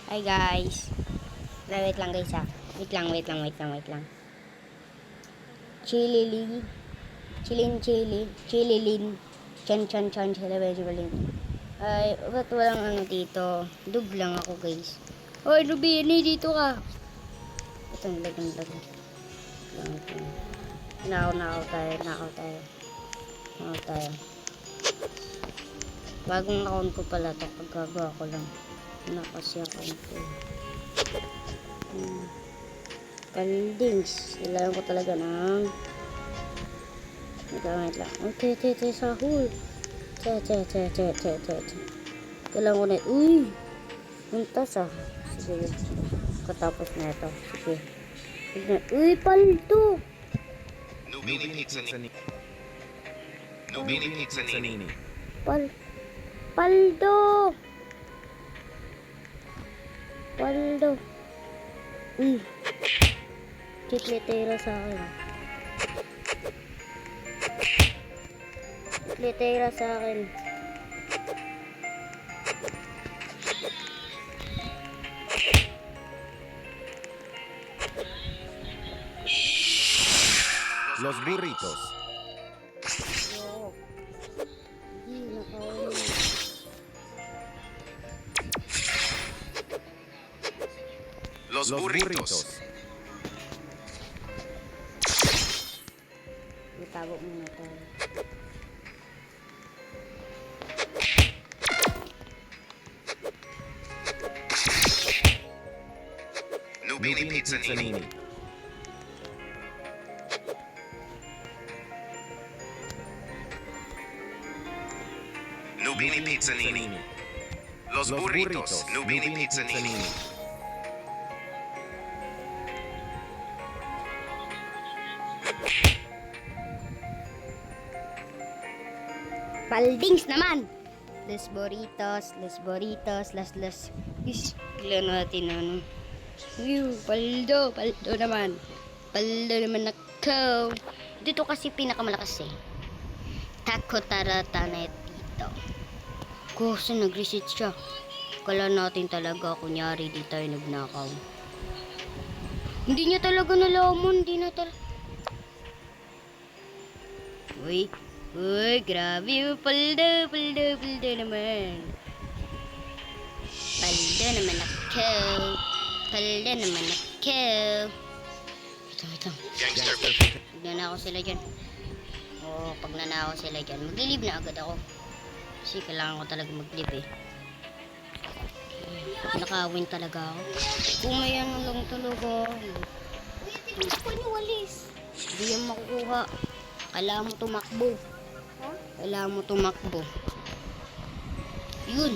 Hi guys. Wait lang guys ah. Wait lang. Chililin. Chililin. Chan, chililin. Ay, ba't walang ano dito? Dub lang ako guys. Hoy, Rubini, dito ka. Ito, lag. Nakaw tayo. Bagong account ko pala to. Pagkagawa ko lang. Kasi account ko. Paldings. Kailangan ko talaga ng wait lang. Okay, sahur. Kailangan ko na. Uy! Puntas ah. Sige. Katapos na ito. Sige. Uy, paldo! Nubini Pizzanini. Paldo! Uy! Chicletera sa akin. Los burritos. Los burritos. Itago muna tayo. Nubini Pizzanini. Nubini Pizzanini. Los burritos. Nubini Pizzanini. Paldings naman! Los burritos, las. Ish, kailan natin ano. Paldo naman ako. Dito kasi pinakamalakas eh. Taco tarata na dito. Kasi nag-reset siya. Kala natin talaga, kunyari di tayo nagnakaw. Hindi niya talaga nalaman, Uy, grabe yung paldo naman. Paldo naman ako. Ito. Gangster. Pag nanakaw sila dyan. Oo, pag nanakaw sila dyan, mag-leave na agad ako. Kasi kailangan ko talaga mag-leave eh. Pag nakawin talaga ako. Kung may ano lang talaga. Uy, ako niyo walis. Hindi yan makukuha. Kailangan mo tumakbo. Yun.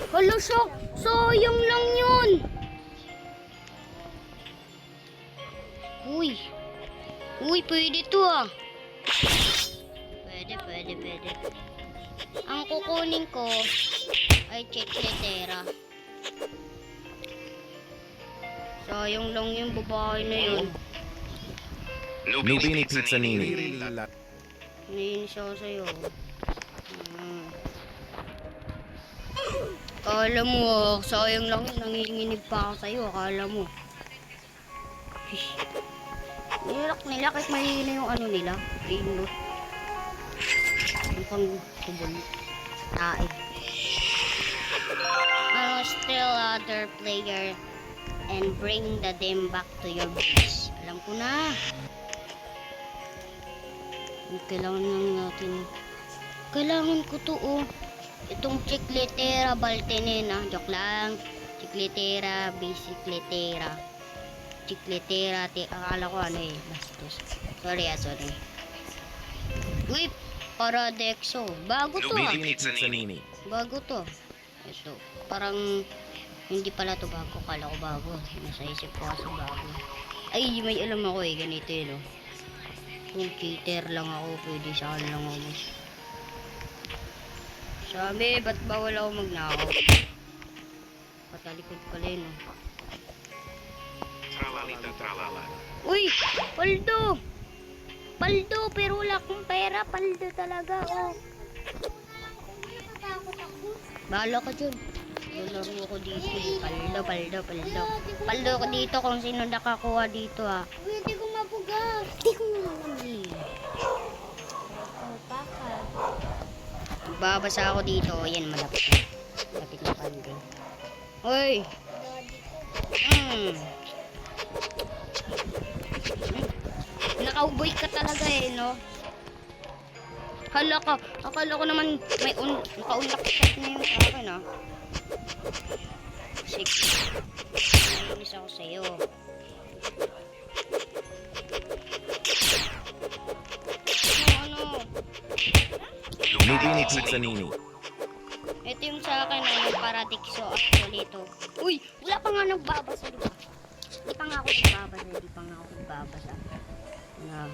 Hala, sayang lang yun. Uy, pwede to ah. Pwede. Ang kukunin ko ay chicletera. Sayang lang yung babae na yun. Nubini Pizzanini. Naiinis ako sa'yo. Akala mo, sayang lang yun. Nanginginig pa ako sa'yo. Akala mo. Nilak nila kahit mahihina yung ano nila. Rainbow. Ang pang-kubol. Tae. Still other player and bring the dem back to your base. Alam ko na. Kailangan lang natin. Kailangan ko to oh. Itong chicletera baltenena. Joke lang. Chicletera, bicicletera. Akala ko ano eh. Bastos. Sorry. Uy, Paradexo. Bago to ah. Nubini Pizzanini. Bago to. Ito. Parang hindi pala to bago. Kala ko bago. Nasa isip ko kasi bago. Ay, may alam ako eh. Ganito yun oh. Kung cheater lang ako, pwede sa akin lang ako. Sabi, ba't bawal ako magnakaw? Patalikod pala yun oh. Tralalita, tralala. Uy! Paldo! Paldo, pero wala akong pera. Paldo talaga, oh. Bahala ka dyan. Lularo ko dito. Paldo, paldo, paldo. Paldo ko dito kung sino nakakuha dito, ah. Hindi ko mabugas. Hindi ko naman eh. Babasa ako dito. Yan, malapit na. Malapit na paldo. Uy! Nakauboy ka talaga eh, no? Hala ka, akala ko naman may nakaunlak shot na yung sa akin, ah. Sige. Nainis ako sa'yo. Ano? Nubini Pizza Nini. Ito yung sa akin, yung paradikso actually ito. Uy, wala pa nga nagbabasa, di ba? Di pa nga ako nagbabasa. Na.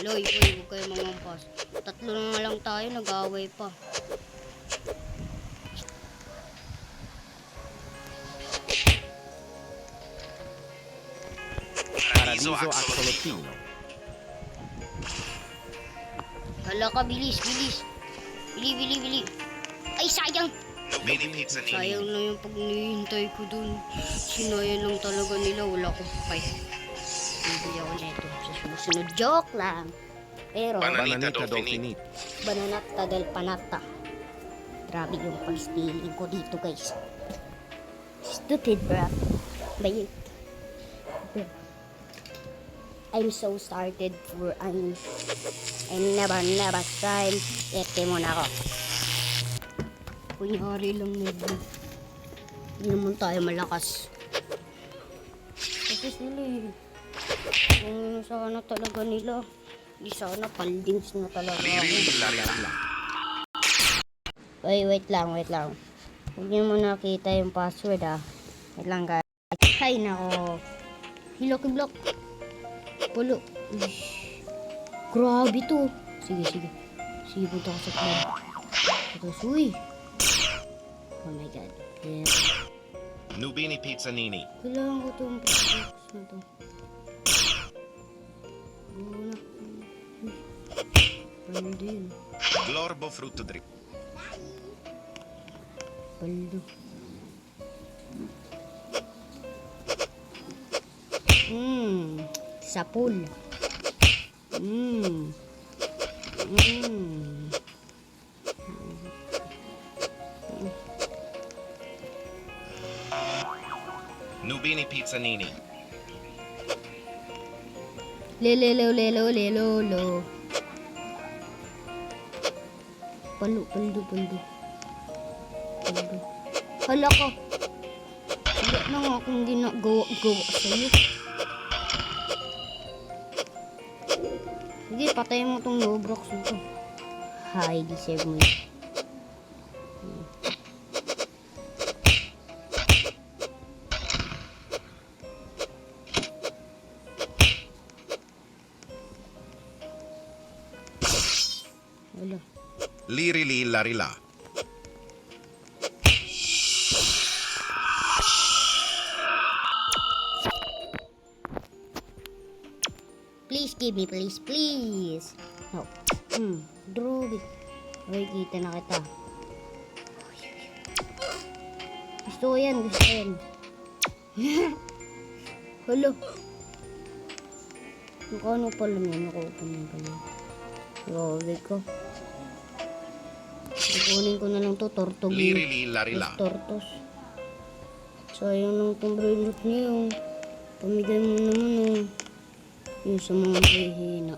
Loy, huwag kayo mangumpas. Tatlo na nga lang tayo, nag-away pa. Paradiso Axolotl. Hala ka, bilis. Bili. Ay, sayang! Nubini Pizza Sayang Nini. na yung pag nihintay ko dun. Sinayang lang talaga nila. Wala ko pay. Bibili ako neto. Sa susunod, joke lang. Pero, Bananita Dolphinit. Bananata del Panata. Grabe yung pag-stealing ko dito, guys. Stupid, bro. Bayit. I'm so started for I'm never time. Ete mo na ako. Kunyari lang nila. Hindi naman tayo malakas. Kasi sila eh. Kung sana talaga nila. Di sana paldings na talaga ako. Lirililarila. Wait lang. Huwag niyo mo nakita yung password, ah. Wait lang, guys. Ay, nako. Hilaki block. Pulo. Grabe to. Sige, punta ko sa club. Tapos, uy. Oh my God. Yeah. Nubini Pizza Nini. Kailangan ko itong products na to. Paldo yun. Glorbo Frutto Drip. Paldo. Sapul. Nubini Pizza Nini. Lelo. Paldo. Hala ka. Wala na nga akong ginagawa sa'yo. Sige, patayin mo tong Roblox na to. Hi, deserve mo yun. Wala. Lirililarila. Please give me, please. No. Draw it. Okay, kita na kita. Gusto ko yan. Hala. Ano pala yan? Naka-open na pala. Grabe ko. Kukunin ko na lang to. Tortog. Lirililarila. Tortos. Sayang lang itong brainrot niya. Pamigay mo naman. Yung sa mga mahihina.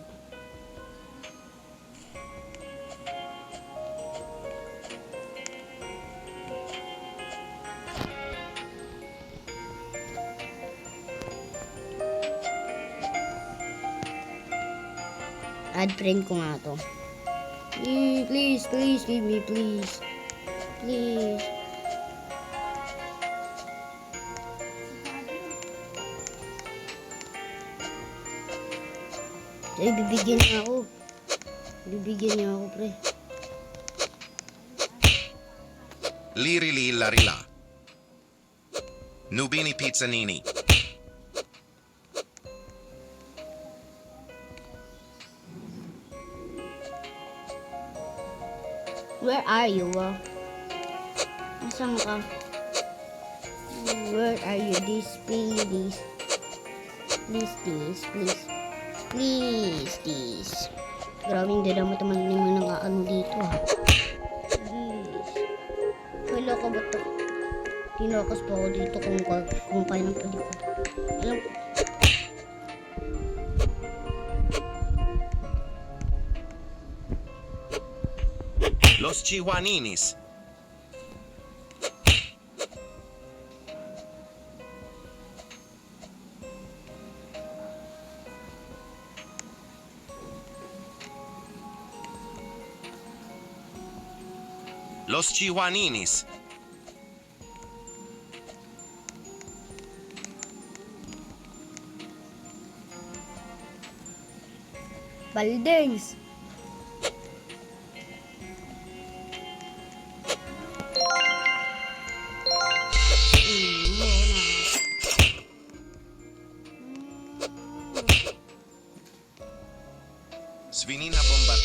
Add friend ko nga to. Please, give me, please. Please. Ay, bibigyan niya ako, pre. Lirililarila. Nubini Pizza Nini. Where are you? Nasaan ka? Where are you? Please. Please. Grabe, hindi naman naman ano dito ah. Please. Wala ka ba ito? Tinakas pa ako dito kung kaya ng pelikula. Alam ko. Los Chihuaninis. Los Chihuaninis. Baldings. Svinina Bombat.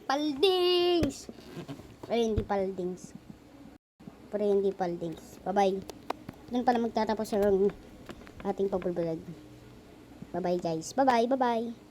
Paldings! Pero hindi paldings. Bye-bye. Doon pala magtatapos ang ating pagbablog. Bye-bye guys. Bye-bye.